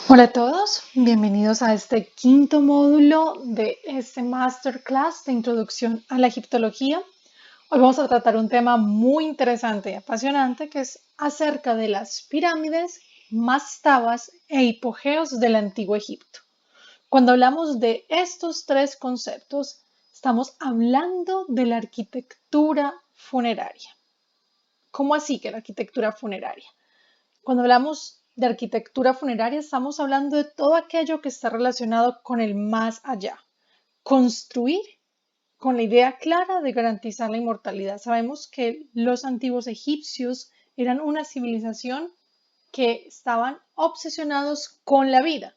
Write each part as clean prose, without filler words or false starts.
Hola a todos, bienvenidos a este quinto módulo de este masterclass de introducción a la egiptología. Hoy vamos a tratar un tema muy interesante y apasionante que es acerca de las pirámides, mastabas e hipogeos del antiguo Egipto. Cuando hablamos de estos tres conceptos, estamos hablando de la arquitectura funeraria. ¿Cómo así que la arquitectura funeraria? Cuando hablamos de arquitectura funeraria, estamos hablando de todo aquello que está relacionado con el más allá. Construir con la idea clara de garantizar la inmortalidad. Sabemos que los antiguos egipcios eran una civilización que estaban obsesionados con la vida.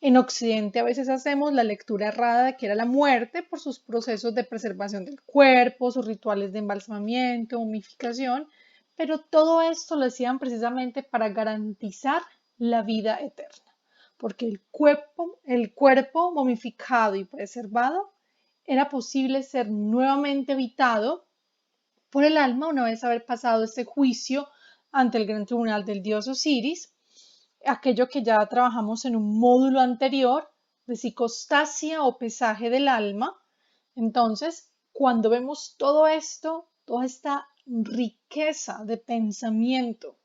En Occidente a veces hacemos la lectura errada de que era la muerte por sus procesos de preservación del cuerpo, sus rituales de embalsamamiento, momificación, pero todo esto lo hacían precisamente para garantizar la vida eterna, porque el cuerpo momificado y preservado era posible ser nuevamente habitado por el alma una vez haber pasado este juicio ante el gran tribunal del dios Osiris, aquello que ya trabajamos en un módulo anterior de psicostasia o pesaje del alma. Entonces, cuando vemos todo esto, toda esta riqueza de pensamiento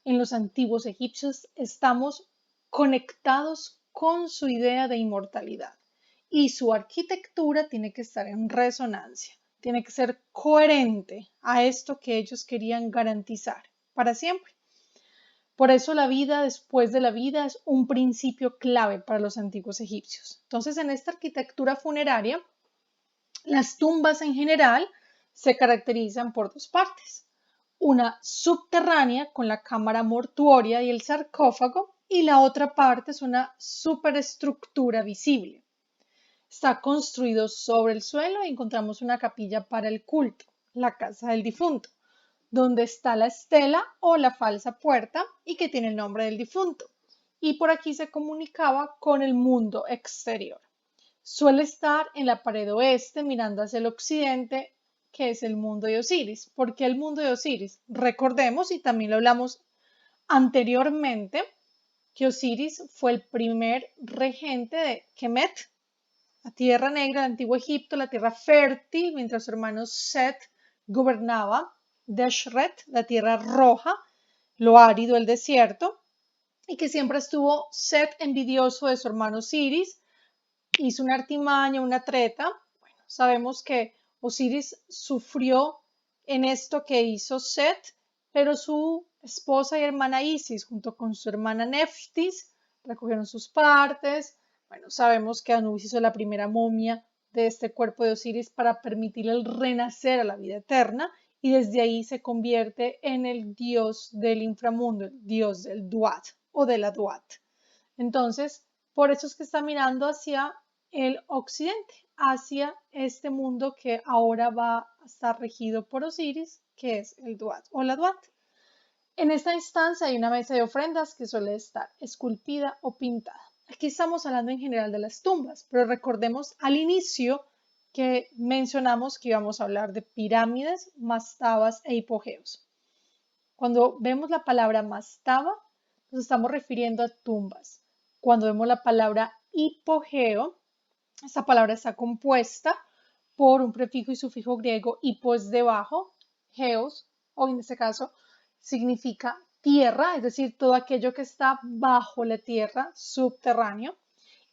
en los antiguos egipcios, estamos conectados con su idea de inmortalidad y su arquitectura tiene que estar en resonancia, tiene que ser coherente a esto que ellos querían garantizar para siempre. Por eso la vida después de la vida es un principio clave para los antiguos egipcios. Entonces, en esta arquitectura funeraria, las tumbas en general se caracterizan por dos partes. Una subterránea con la cámara mortuoria y el sarcófago y la otra parte es una superestructura visible. Está construido sobre el suelo y encontramos una capilla para el culto, la casa del difunto, donde está la estela o la falsa puerta y que tiene el nombre del difunto. Y por aquí se comunicaba con el mundo exterior. Suele estar en la pared oeste mirando hacia el occidente, que es el mundo de Osiris. ¿Por qué el mundo de Osiris? Recordemos, y también lo hablamos anteriormente, que Osiris fue el primer regente de Kemet, la tierra negra del antiguo Egipto, la tierra fértil, mientras su hermano Set gobernaba Deshret, la tierra roja, lo árido, el desierto, y que siempre estuvo Set envidioso de su hermano Osiris, hizo una artimaña, una treta. Bueno, sabemos que Osiris sufrió en esto que hizo Set, pero su esposa y hermana Isis, junto con su hermana Neftis, recogieron sus partes. Bueno, sabemos que Anubis hizo la primera momia de este cuerpo de Osiris para permitirle el renacer a la vida eterna y desde ahí se convierte en el dios del inframundo, el dios del Duat o de la Duat. Entonces, por eso es que está mirando hacia el occidente, hacia este mundo que ahora va a estar regido por Osiris, que es el Duat o la Duat. En esta instancia hay una mesa de ofrendas que suele estar esculpida o pintada. Aquí estamos hablando en general de las tumbas, pero recordemos al inicio que mencionamos que íbamos a hablar de pirámides, mastabas e hipogeos. Cuando vemos la palabra mastaba, nos estamos refiriendo a tumbas. Cuando vemos la palabra hipogeo, esta palabra está compuesta por un prefijo y sufijo griego, hipo es debajo, geos, o en este caso, significa tierra, es decir, todo aquello que está bajo la tierra, subterráneo.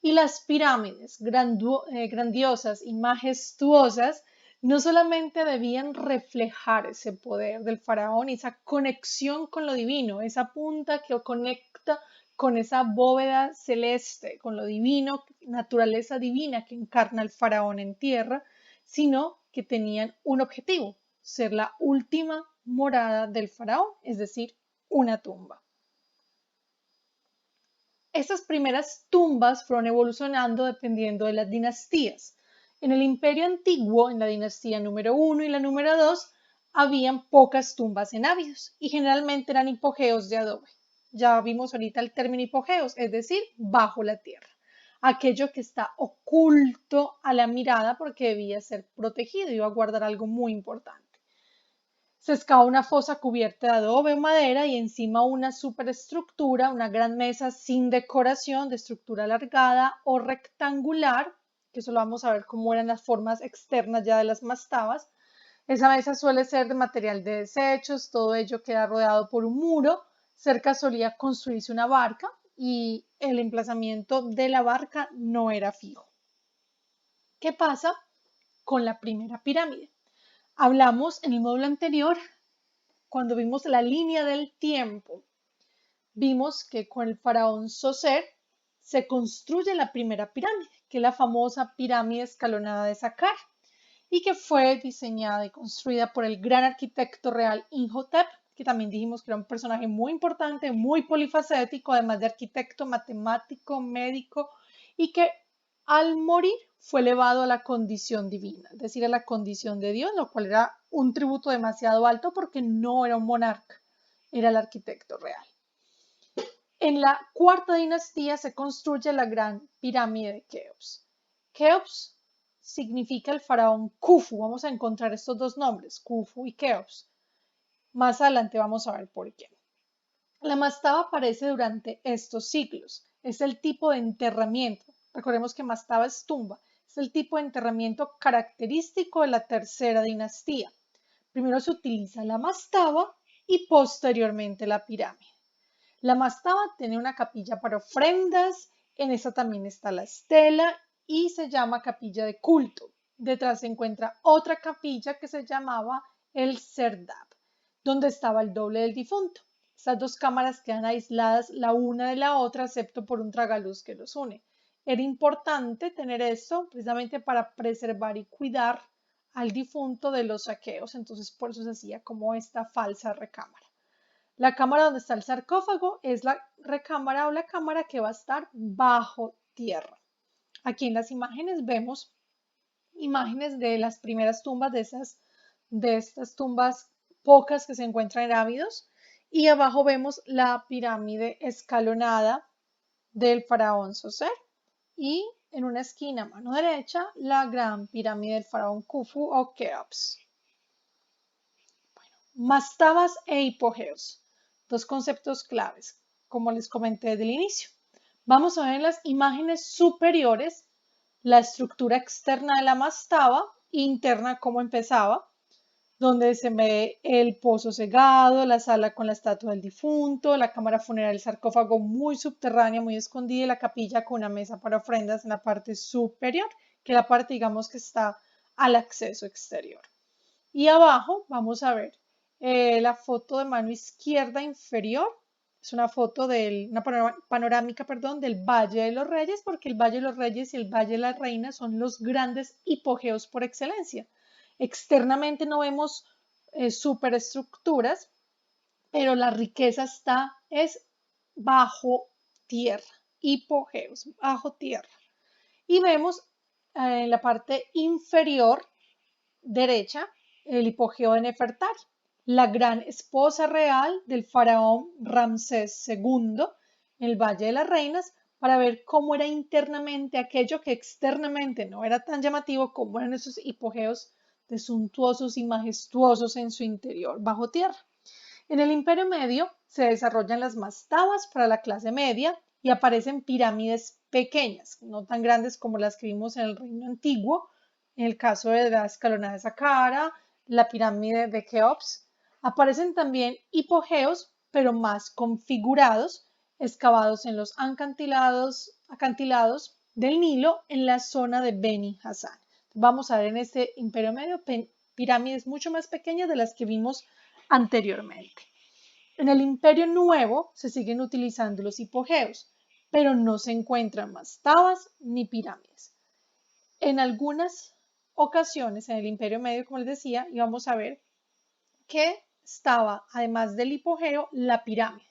Y las pirámides grandiosas y majestuosas no solamente debían reflejar ese poder del faraón y esa conexión con lo divino, esa punta que conecta con esa bóveda celeste, con lo divino, naturaleza divina que encarna el faraón en tierra, sino que tenían un objetivo, ser la última morada del faraón, es decir, una tumba. Estas primeras tumbas fueron evolucionando dependiendo de las dinastías. En el Imperio Antiguo, en la dinastía número 1 y la número 2, habían pocas tumbas en Abidos y generalmente eran hipogeos de adobe. Ya vimos ahorita el término hipogeos, es decir, bajo la tierra. Aquello que está oculto a la mirada porque debía ser protegido, iba a guardar algo muy importante. Se excava una fosa cubierta de adobe o madera y encima una superestructura, una gran mesa sin decoración, de estructura alargada o rectangular, que eso lo vamos a ver cómo eran las formas externas ya de las mastabas. Esa mesa suele ser de material de desechos, todo ello queda rodeado por un muro. Cerca solía construirse una barca y el emplazamiento de la barca no era fijo. ¿Qué pasa con la primera pirámide? Hablamos en el módulo anterior, cuando vimos la línea del tiempo, vimos que con el faraón Zoser se construye la primera pirámide, que es la famosa pirámide escalonada de Saqqara, y que fue diseñada y construida por el gran arquitecto real Imhotep, que también dijimos que era un personaje muy importante, muy polifacético, además de arquitecto, matemático, médico, y que al morir fue elevado a la condición divina, es decir, a la condición de Dios, lo cual era un tributo demasiado alto porque no era un monarca, era el arquitecto real. En la cuarta dinastía se construye la gran pirámide de Keops. Keops significa el faraón Khufu. Vamos a encontrar estos dos nombres, Khufu y Keops. Más adelante vamos a ver por qué. La mastaba aparece durante estos siglos. Es el tipo de enterramiento. Recordemos que mastaba es tumba. Es el tipo de enterramiento característico de la tercera dinastía. Primero se utiliza la mastaba y posteriormente la pirámide. La mastaba tiene una capilla para ofrendas, en esa también está la estela y se llama capilla de culto. Detrás se encuentra otra capilla que se llamaba el Serdab, donde estaba el doble del difunto. Estas dos cámaras quedan aisladas la una de la otra, excepto por un tragaluz que los une. Era importante tener esto precisamente para preservar y cuidar al difunto de los saqueos, entonces por eso se hacía como esta falsa recámara. La cámara donde está el sarcófago es la recámara o la cámara que va a estar bajo tierra. Aquí en las imágenes vemos imágenes de las primeras tumbas de estas tumbas pocas que se encuentran en Abidos, y abajo vemos la pirámide escalonada del faraón Zoser y en una esquina a mano derecha la gran pirámide del faraón Khufu o Keops. Mastabas e hipogeos, dos conceptos claves, como les comenté desde el inicio. Vamos a ver en las imágenes superiores la estructura externa de la mastaba, interna cómo empezaba, donde se ve el pozo cegado, la sala con la estatua del difunto, la cámara funeraria, el sarcófago muy subterránea, muy escondida, y la capilla con una mesa para ofrendas en la parte superior, que es la parte, digamos, que está al acceso exterior. Y abajo vamos a ver la foto de mano izquierda inferior. Es una foto de una panorámica, perdón, del Valle de los Reyes, porque el Valle de los Reyes y el Valle de la Reina son los grandes hipogeos por excelencia. Externamente no vemos superestructuras, pero la riqueza es bajo tierra, hipogeos, bajo tierra. Y vemos en la parte inferior derecha el hipogeo de Nefertari, la gran esposa real del faraón Ramsés II en el Valle de las Reinas, para ver cómo era internamente aquello que externamente no era tan llamativo, como eran esos hipogeos de suntuosos y majestuosos en su interior bajo tierra. En el Imperio Medio se desarrollan las mastabas para la clase media y aparecen pirámides pequeñas, no tan grandes como las que vimos en el Reino Antiguo, en el caso de la escalonada de Saqqara, la pirámide de Keops. Aparecen también hipogeos, pero más configurados, excavados en los acantilados del Nilo en la zona de Beni Hasan. Vamos a ver en este Imperio Medio pirámides mucho más pequeñas de las que vimos anteriormente. En el Imperio Nuevo se siguen utilizando los hipogeos, pero no se encuentran mastabas ni pirámides. En algunas ocasiones en el Imperio Medio, como les decía, íbamos a ver que estaba, además del hipogeo, la pirámide.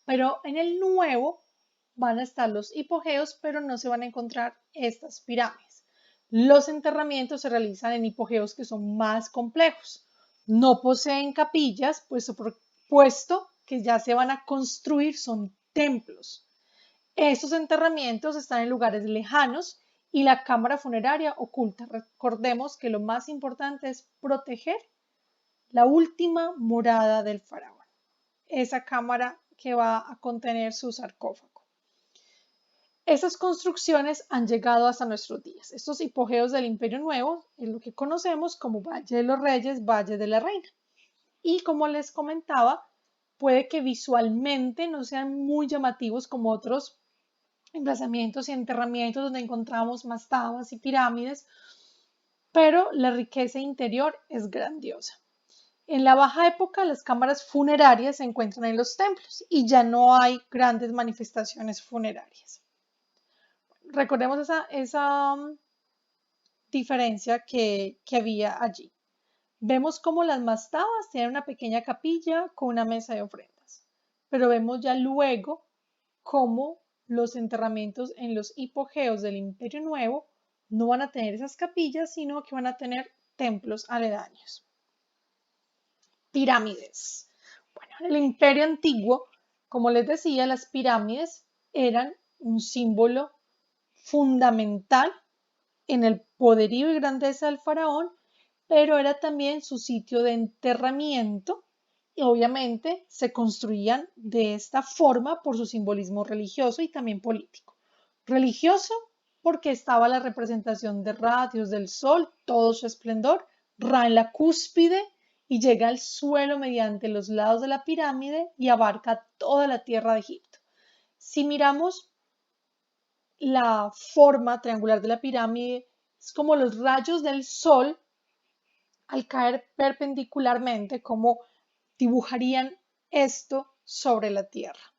Pero en el Nuevo van a estar los hipogeos, pero no se van a encontrar estas pirámides. Los enterramientos se realizan en hipogeos que son más complejos. No poseen capillas, puesto que ya se van a construir, son templos. Estos enterramientos están en lugares lejanos y la cámara funeraria oculta. Recordemos que lo más importante es proteger la última morada del faraón, esa cámara que va a contener su sarcófago. Esas construcciones han llegado hasta nuestros días. Estos hipogeos del Imperio Nuevo es lo que conocemos como Valle de los Reyes, Valle de la Reina. Y como les comentaba, puede que visualmente no sean muy llamativos como otros emplazamientos y enterramientos donde encontramos mastabas y pirámides, pero la riqueza interior es grandiosa. En la baja época, las cámaras funerarias se encuentran en los templos y ya no hay grandes manifestaciones funerarias. Recordemos esa diferencia que había allí. Vemos como las mastabas tienen una pequeña capilla con una mesa de ofrendas, pero vemos ya luego cómo los enterramientos en los hipogeos del Imperio Nuevo no van a tener esas capillas, sino que van a tener templos aledaños. Pirámides. Bueno, en el Imperio Antiguo, como les decía, las pirámides eran un símbolo fundamental en el poderío y grandeza del faraón, pero era también su sitio de enterramiento y obviamente se construían de esta forma por su simbolismo religioso y también político. Religioso porque estaba la representación de Ra, dios del sol, todo su esplendor, Ra en la cúspide y llega al suelo mediante los lados de la pirámide y abarca toda la tierra de Egipto. Si miramos la forma triangular de la pirámide, es como los rayos del sol al caer perpendicularmente, como dibujarían esto sobre la tierra.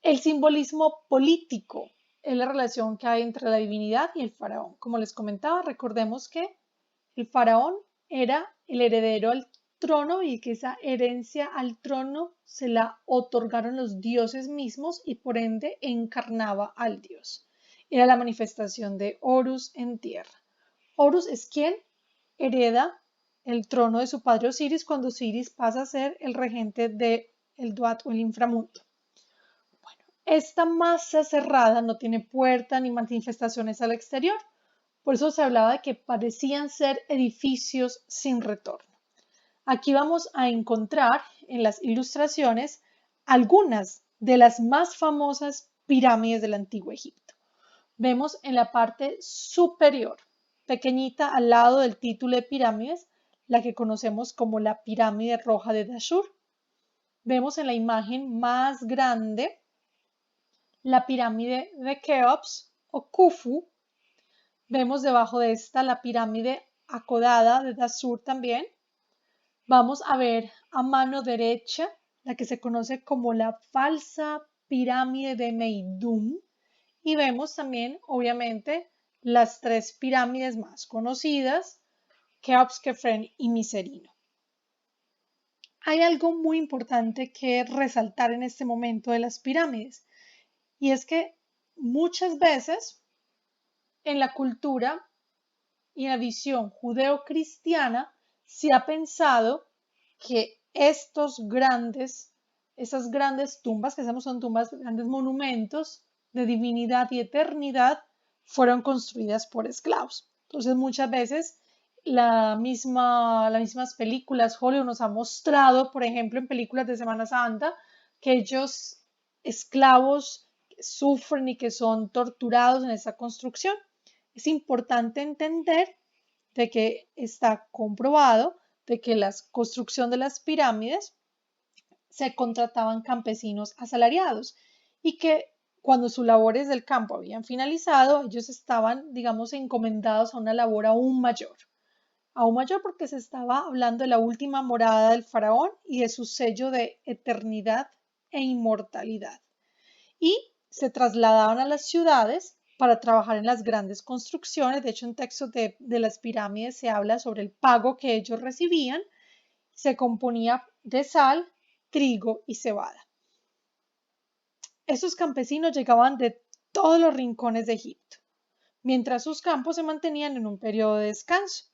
El simbolismo político es la relación que hay entre la divinidad y el faraón. Como les comentaba, recordemos que el faraón era el heredero al trono y que esa herencia al trono se la otorgaron los dioses mismos y por ende encarnaba al dios. Era la manifestación de Horus en tierra. Horus es quien hereda el trono de su padre Osiris cuando Osiris pasa a ser el regente del Duat o el inframundo. Bueno, esta masa cerrada no tiene puerta ni manifestaciones al exterior, por eso se hablaba de que parecían ser edificios sin retorno. Aquí vamos a encontrar en las ilustraciones algunas de las más famosas pirámides del Antiguo Egipto. Vemos en la parte superior, pequeñita al lado del título de pirámides, la que conocemos como la pirámide roja de Dashur. Vemos en la imagen más grande la pirámide de Keops o Khufu. Vemos debajo de esta la pirámide acodada de Dashur también. Vamos a ver a mano derecha la que se conoce como la falsa pirámide de Meidum. Y vemos también, obviamente, las tres pirámides más conocidas, Keops, Kefren y Miserino. Hay algo muy importante que resaltar en este momento de las pirámides, y es que muchas veces en la cultura y en la visión judeo-cristiana se ha pensado que esas grandes tumbas, que son tumbas, grandes monumentos de divinidad y eternidad, fueron construidas por esclavos. Entonces muchas veces las mismas películas, Hollywood nos ha mostrado, por ejemplo, en películas de Semana Santa, que ellos esclavos sufren y que son torturados en esa construcción. Es importante entender de que está comprobado de que la construcción de las pirámides se contrataban campesinos asalariados y que cuando sus labores del campo habían finalizado, ellos estaban, digamos, encomendados a una labor aún mayor porque se estaba hablando de la última morada del faraón y de su sello de eternidad e inmortalidad. Y se trasladaban a las ciudades para trabajar en las grandes construcciones. De hecho, en textos de las pirámides se habla sobre el pago que ellos recibían. Se componía de sal, trigo y cebada. Estos campesinos llegaban de todos los rincones de Egipto, mientras sus campos se mantenían en un periodo de descanso.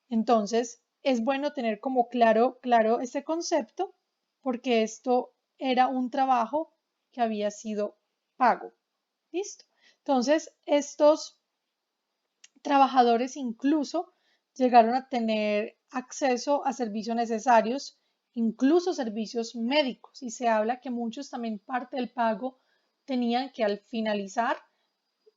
Entonces, es bueno tener como claro este concepto, porque esto era un trabajo que había sido pago. ¿Listo? Entonces, estos trabajadores incluso llegaron a tener acceso a servicios necesarios, incluso servicios médicos. Y se habla que muchos también parte del pago tenían que al finalizar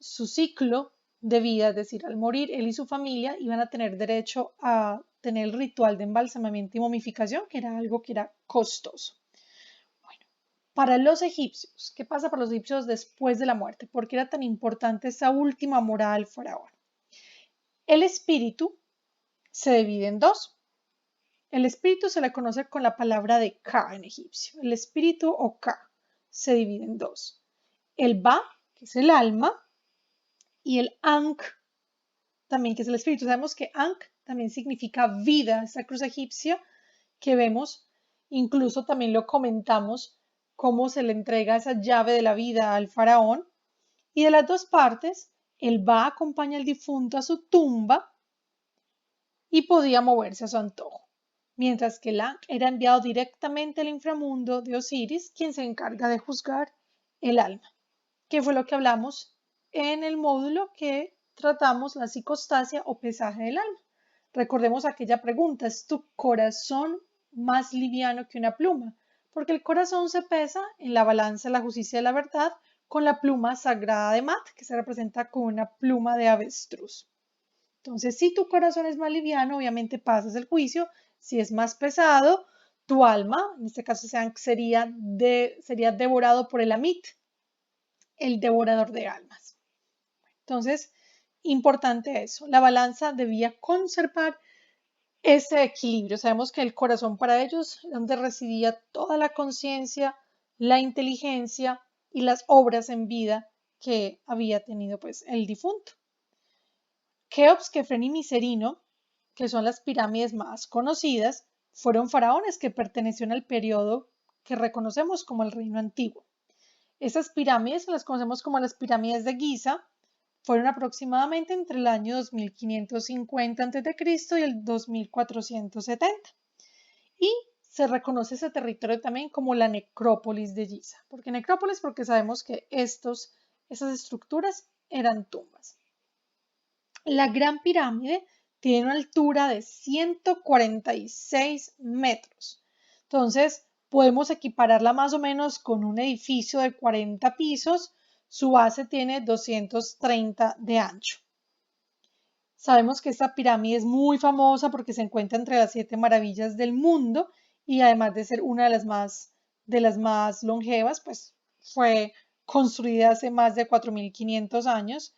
su ciclo de vida, es decir, al morir él y su familia, iban a tener derecho a tener el ritual de embalsamamiento y momificación, que era algo que era costoso. Bueno, para los egipcios, ¿qué pasa para los egipcios después de la muerte? ¿Por qué era tan importante esa última morada del faraón? El espíritu se divide en dos. El espíritu se le conoce con la palabra de Ka en egipcio. El espíritu o Ka se divide en dos. El Ba, que es el alma, y el Ankh, también que es el espíritu. Sabemos que Ankh también significa vida, esta cruz egipcia que vemos, incluso también lo comentamos, cómo se le entrega esa llave de la vida al faraón. Y de las dos partes, el Ba acompaña al difunto a su tumba y podía moverse a su antojo, mientras que el Ankh era enviado directamente al inframundo de Osiris, quien se encarga de juzgar el alma, que fue lo que hablamos en el módulo que tratamos la psicostasia o pesaje del alma. Recordemos aquella pregunta, ¿es tu corazón más liviano que una pluma? Porque el corazón se pesa en la balanza de la justicia y de la verdad con la pluma sagrada de Mat, que se representa con una pluma de avestruz. Entonces, si tu corazón es más liviano, obviamente pasas el juicio. Si es más pesado, tu alma, en este caso sería devorado por el Amit, el devorador de almas. Entonces, importante eso. La balanza debía conservar ese equilibrio. Sabemos que el corazón para ellos es donde residía toda la conciencia, la inteligencia y las obras en vida que había tenido pues el difunto. Keops, Kefren y Miserino, que son las pirámides más conocidas, fueron faraones que pertenecieron al periodo que reconocemos como el Reino Antiguo. Estas pirámides, que las conocemos como las pirámides de Giza, fueron aproximadamente entre el año 2550 a.C. y el 2470. Y se reconoce ese territorio también como la necrópolis de Giza. ¿Por qué necrópolis? Porque sabemos que esas estructuras eran tumbas. La Gran Pirámide tiene una altura de 146 metros. Entonces, podemos equipararla más o menos con un edificio de 40 pisos. Su base tiene 230 de ancho. Sabemos que esta pirámide es muy famosa porque se encuentra entre las 7 maravillas del mundo y además de ser una de las más longevas, pues fue construida hace más de 4.500 años.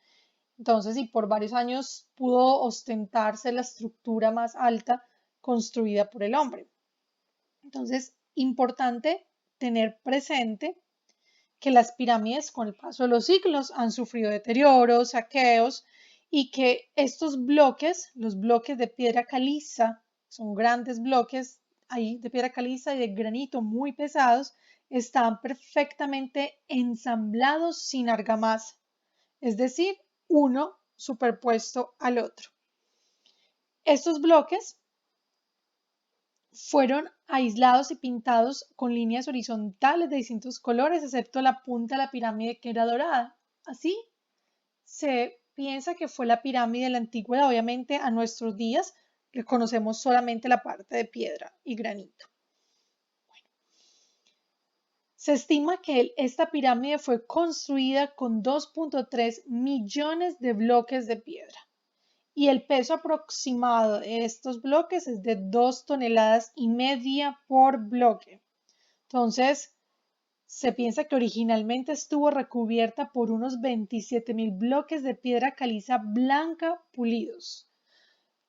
Entonces, y por varios años pudo ostentarse la estructura más alta construida por el hombre. Entonces, importante tener presente que las pirámides con el paso de los siglos han sufrido deterioros, saqueos y que estos bloques, los bloques de piedra caliza, son grandes bloques ahí de piedra caliza y de granito muy pesados, están perfectamente ensamblados sin argamasa, es decir, uno superpuesto al otro. Estos bloques fueron aislados y pintados con líneas horizontales de distintos colores, excepto la punta de la pirámide que era dorada. Así se piensa que fue la pirámide de la antigüedad. Obviamente a nuestros días reconocemos solamente la parte de piedra y granito. Bueno, se estima que esta pirámide fue construida con 2.3 millones de bloques de piedra. Y el peso aproximado de estos bloques es de 2,5 toneladas por bloque. Entonces, se piensa que originalmente estuvo recubierta por unos 27.000 bloques de piedra caliza blanca pulidos.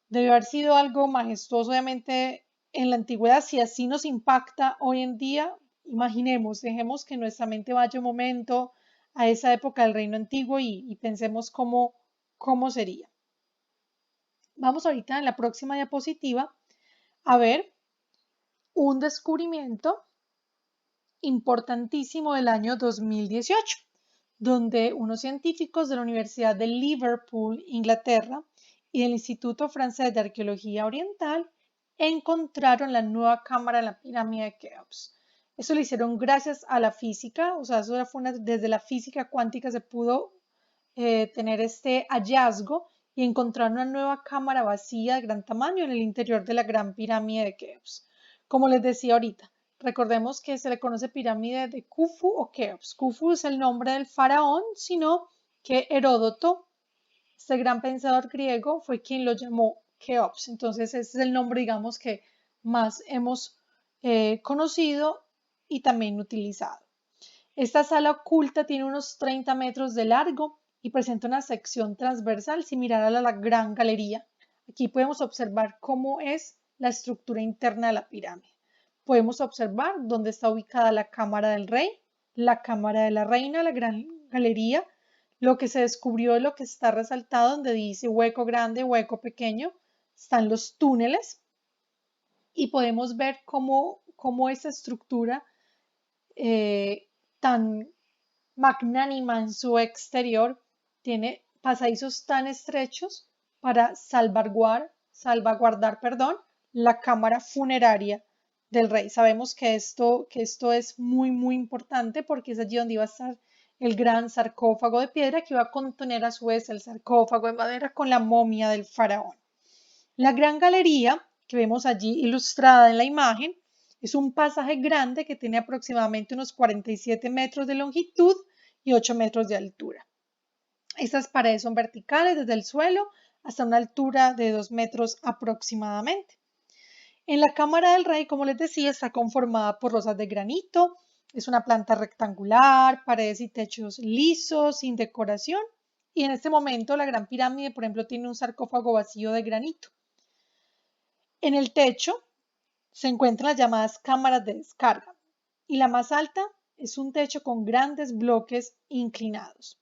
Debió haber sido algo majestuoso, obviamente, en la antigüedad. Si así nos impacta hoy en día, imaginemos, dejemos que nuestra mente vaya un momento a esa época del reino antiguo y pensemos cómo sería. Vamos ahorita en la próxima diapositiva a ver un descubrimiento importantísimo del año 2018, donde unos científicos de la Universidad de Liverpool, Inglaterra, y del Instituto Francés de Arqueología Oriental encontraron la nueva cámara en la pirámide de Keops. Eso lo hicieron gracias a la física, o sea, desde la física cuántica se pudo tener este hallazgo y encontraron una nueva cámara vacía de gran tamaño en el interior de la gran pirámide de Keops. Como les decía ahorita, recordemos que se le conoce pirámide de Khufu o Keops. Khufu es el nombre del faraón, sino que Heródoto, este gran pensador griego, fue quien lo llamó Keops. Entonces ese es el nombre, digamos, que más hemos conocido y también utilizado. Esta sala oculta tiene unos 30 metros de largo y presenta una sección transversal similar a la gran galería. Aquí podemos observar cómo es la estructura interna de la pirámide. Podemos observar dónde está ubicada la cámara del rey, la cámara de la reina, la gran galería, lo que se descubrió de lo que está resaltado donde dice hueco grande, hueco pequeño, están los túneles y podemos ver cómo esa estructura tan magnánima en su exterior tiene pasadizos tan estrechos para salvaguardar, la cámara funeraria del rey. Sabemos que esto es muy importante porque es allí donde iba a estar el gran sarcófago de piedra que iba a contener a su vez el sarcófago de madera con la momia del faraón. La gran galería que vemos allí ilustrada en la imagen es un pasaje grande que tiene aproximadamente unos 47 metros de longitud y 8 metros de altura. Estas paredes son verticales desde el suelo hasta una altura de 2 metros aproximadamente. En la cámara del rey, como les decía, está conformada por losas de granito, es una planta rectangular, paredes y techos lisos, sin decoración, y en este momento la gran pirámide, por ejemplo, tiene un sarcófago vacío de granito. En el techo se encuentran las llamadas cámaras de descarga y la más alta es un techo con grandes bloques inclinados.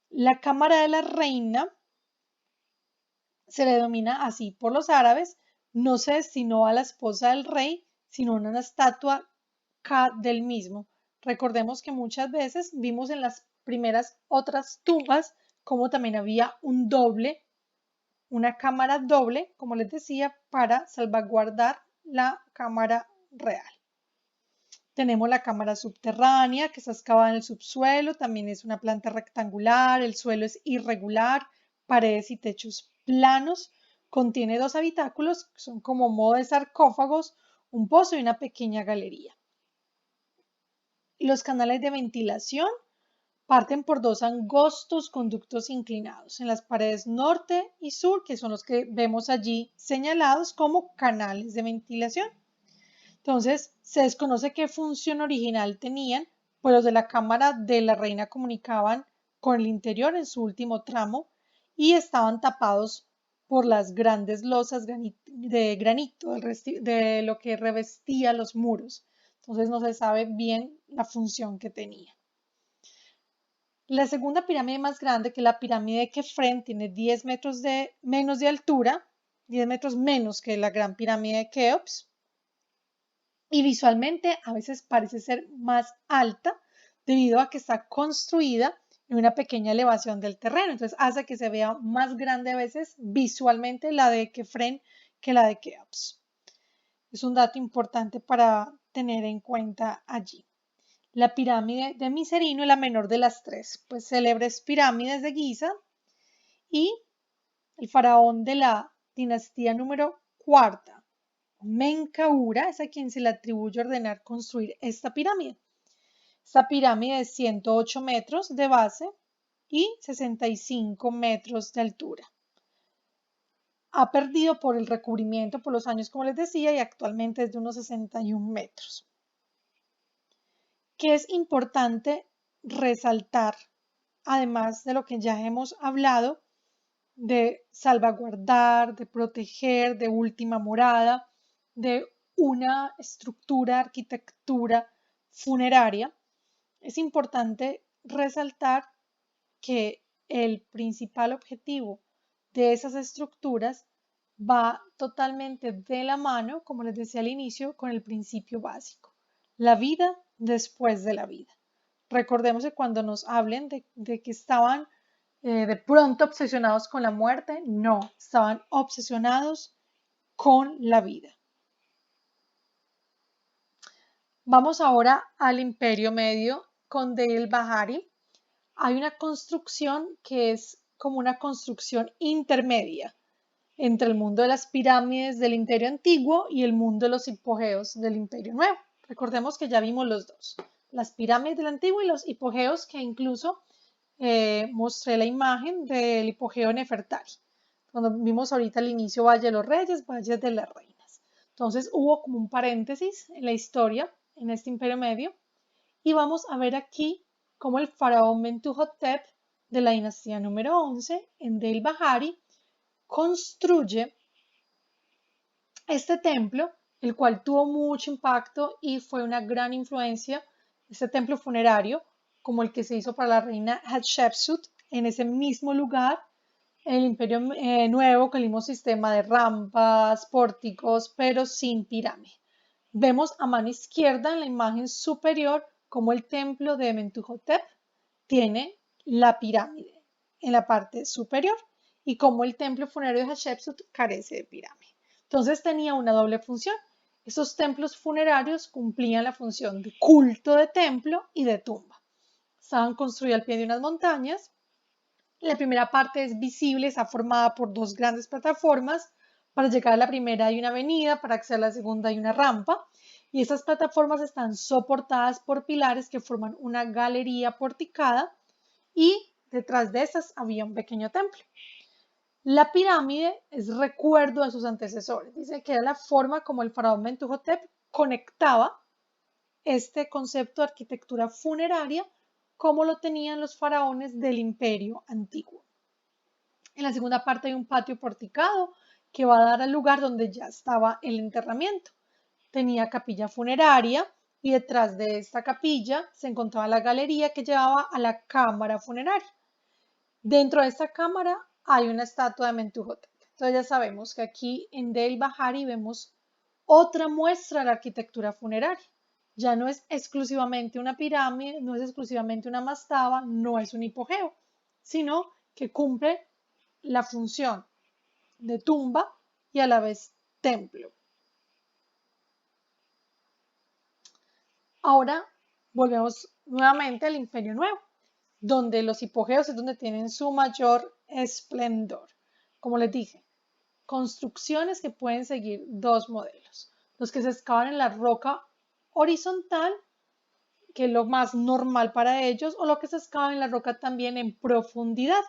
La cámara de la reina se le denomina así por los árabes, no se destinó a la esposa del rey, sino a una estatua del mismo. Recordemos que muchas veces vimos en las primeras otras tumbas como también había un doble, una cámara doble, como les decía, para salvaguardar la cámara real. Tenemos la cámara subterránea que está excavada en el subsuelo, también es una planta rectangular, el suelo es irregular, paredes y techos planos, contiene 2 habitáculos que son como modo de sarcófagos, un pozo y una pequeña galería. Los canales de ventilación parten por 2 angostos conductos inclinados en las paredes norte y sur, que son los que vemos allí señalados como canales de ventilación. Entonces, se desconoce qué función original tenían, pues los de la cámara de la reina comunicaban con el interior en su último tramo y estaban tapados por las grandes losas de granito de lo que revestía los muros. Entonces, no se sabe bien la función que tenía. La segunda pirámide más grande, que es la pirámide de Kefren, tiene 10 metros menos de altura, 10 metros menos que la gran pirámide de Keops, y visualmente a veces parece ser más alta debido a que está construida en una pequeña elevación del terreno. Entonces hace que se vea más grande a veces visualmente la de Kefren que la de Keops. Es un dato importante para tener en cuenta allí. La pirámide de Micerino es la menor de las tres, pues célebres pirámides de Giza y el faraón de la dinastía número cuarta, Menkaura, es a quien se le atribuye ordenar construir esta pirámide. Esta pirámide es 108 metros de base y 65 metros de altura. Ha perdido por el recubrimiento por los años, como les decía, y actualmente es de unos 61 metros. ¿Qué es importante resaltar, además de lo que ya hemos hablado, de salvaguardar, de proteger, de última morada, de una estructura, arquitectura funeraria? Es importante resaltar que el principal objetivo de esas estructuras va totalmente de la mano, como les decía al inicio, con el principio básico, la vida después de la vida. Recordemos que cuando nos hablen de que estaban de pronto obsesionados con la muerte, no, estaban obsesionados con la vida. Vamos ahora al Imperio Medio con Deir el-Bahari. Hay una construcción que es como una construcción intermedia entre el mundo de las pirámides del Imperio Antiguo y el mundo de los hipogeos del Imperio Nuevo. Recordemos que ya vimos los dos, las pirámides del Antiguo y los hipogeos, que incluso mostré la imagen del hipogeo Nefertari, cuando vimos ahorita al inicio Valle de los Reyes, Valle de las Reinas. Entonces hubo como un paréntesis en la historia, en este Imperio Medio, y vamos a ver aquí cómo el faraón Mentuhotep de la dinastía número 11 en Deir Bahari construye este templo, el cual tuvo mucho impacto y fue una gran influencia, este templo funerario, como el que se hizo para la reina Hatshepsut en ese mismo lugar, en el Imperio Nuevo, con el mismo sistema de rampas, pórticos, pero sin pirámide. Vemos a mano izquierda en la imagen superior como el templo de Mentuhotep tiene la pirámide en la parte superior y como el templo funerario de Hatshepsut carece de pirámide. Entonces tenía una doble función. Esos templos funerarios cumplían la función de culto de templo y de tumba. Estaban construidos al pie de unas montañas. La primera parte es visible, está formada por dos grandes plataformas. Para llegar a la primera hay una avenida, para acceder a la segunda hay una rampa. Y estas plataformas están soportadas por pilares que forman una galería porticada y detrás de estas había un pequeño templo. La pirámide es recuerdo de sus antecesores. Dice que era la forma como el faraón Mentuhotep conectaba este concepto de arquitectura funeraria como lo tenían los faraones del imperio antiguo. En la segunda parte hay un patio porticado que va a dar al lugar donde ya estaba el enterramiento. Tenía capilla funeraria y detrás de esta capilla se encontraba la galería que llevaba a la cámara funeraria. Dentro de esta cámara hay una estatua de Mentuhotep. Entonces ya sabemos que aquí en Deir Bahari vemos otra muestra de la arquitectura funeraria. Ya no es exclusivamente una pirámide, no es exclusivamente una mastaba, no es un hipogeo, sino que cumple la función de tumba y a la vez templo. Ahora volvemos nuevamente al Imperio Nuevo, donde los hipogeos es donde tienen su mayor esplendor. Como les dije, construcciones que pueden seguir dos modelos. Los que se excavan en la roca horizontal, que es lo más normal para ellos, o lo que se excava en la roca también en profundidad.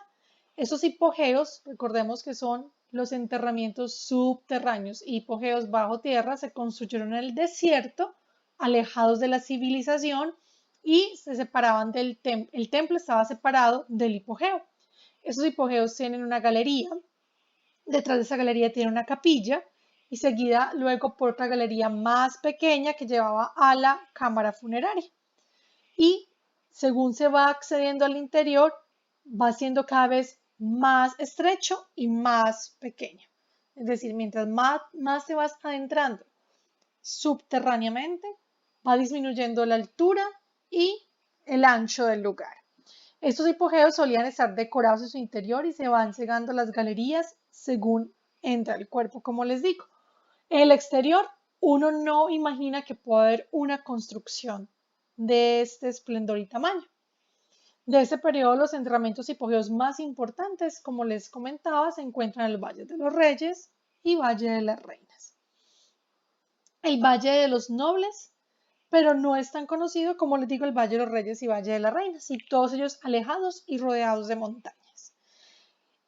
Esos hipogeos, recordemos que son los enterramientos subterráneos y hipogeos bajo tierra, se construyeron en el desierto, alejados de la civilización y se separaban del templo. El templo estaba separado del hipogeo. Esos hipogeos tienen una galería, detrás de esa galería tiene una capilla y seguida luego por otra galería más pequeña que llevaba a la cámara funeraria. Y según se va accediendo al interior, va siendo cada vez más estrecho y más pequeño. Es decir, mientras más te vas adentrando subterráneamente, va disminuyendo la altura y el ancho del lugar. Estos hipogeos solían estar decorados en su interior y se van cegando las galerías según entra el cuerpo, como les digo. En el exterior, uno no imagina que pueda haber una construcción de este esplendor y tamaño. De ese periodo, los enterramientos hipogeos más importantes, como les comentaba, se encuentran en el Valle de los Reyes y Valle de las Reinas. El Valle de los Nobles, pero no es tan conocido como les digo el Valle de los Reyes y Valle de las Reinas, y todos ellos alejados y rodeados de montañas.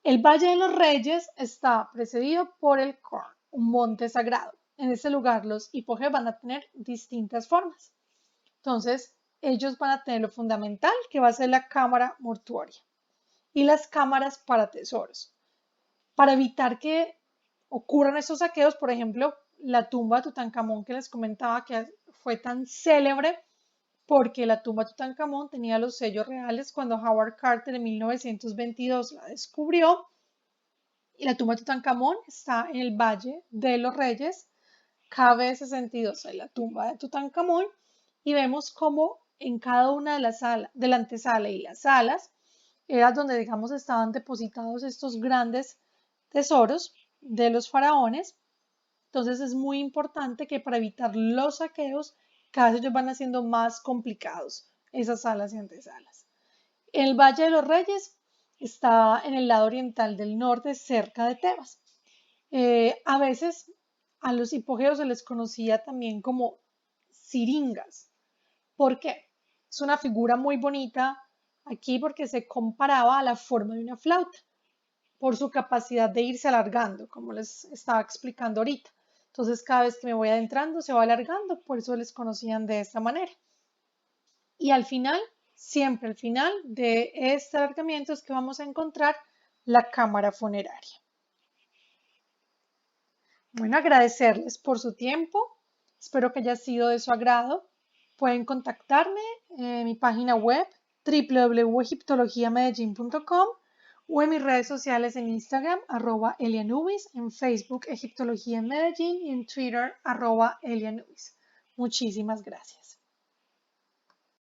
El Valle de los Reyes está precedido por el Corn, un monte sagrado. En ese lugar los hipogeos van a tener distintas formas. Entonces, ellos van a tener lo fundamental, que va a ser la cámara mortuoria y las cámaras para tesoros. Para evitar que ocurran estos saqueos, por ejemplo, la tumba de Tutankamón que les comentaba que fue tan célebre porque la tumba de Tutankamón tenía los sellos reales cuando Howard Carter en 1922 la descubrió. Y la tumba de Tutankamón está en el Valle de los Reyes, KB62, en la tumba de Tutankamón, y vemos cómo en cada una de las salas, de la antesala y las salas, era donde, digamos, estaban depositados estos grandes tesoros de los faraones. Entonces es muy importante que para evitar los saqueos, cada vez ellos van haciendo más complicados esas salas y antesalas. En el Valle de los Reyes Está en el lado oriental del norte, cerca de Tebas. A veces a los hipogeos se les conocía también como siringas. ¿Por qué? Es una figura muy bonita aquí porque se comparaba a la forma de una flauta por su capacidad de irse alargando, como les estaba explicando ahorita. Entonces, cada vez que me voy adentrando, se va alargando, por eso les conocían de esta manera. Y al final, siempre al final de este alargamiento es que vamos a encontrar la cámara funeraria. Bueno, agradecerles por su tiempo. Espero que haya sido de su agrado. Pueden contactarme en mi página web www.egiptologiamedellin.com o en mis redes sociales en Instagram @elianubis, en Facebook Egiptología en Medellín y en Twitter @elianubis. Muchísimas gracias.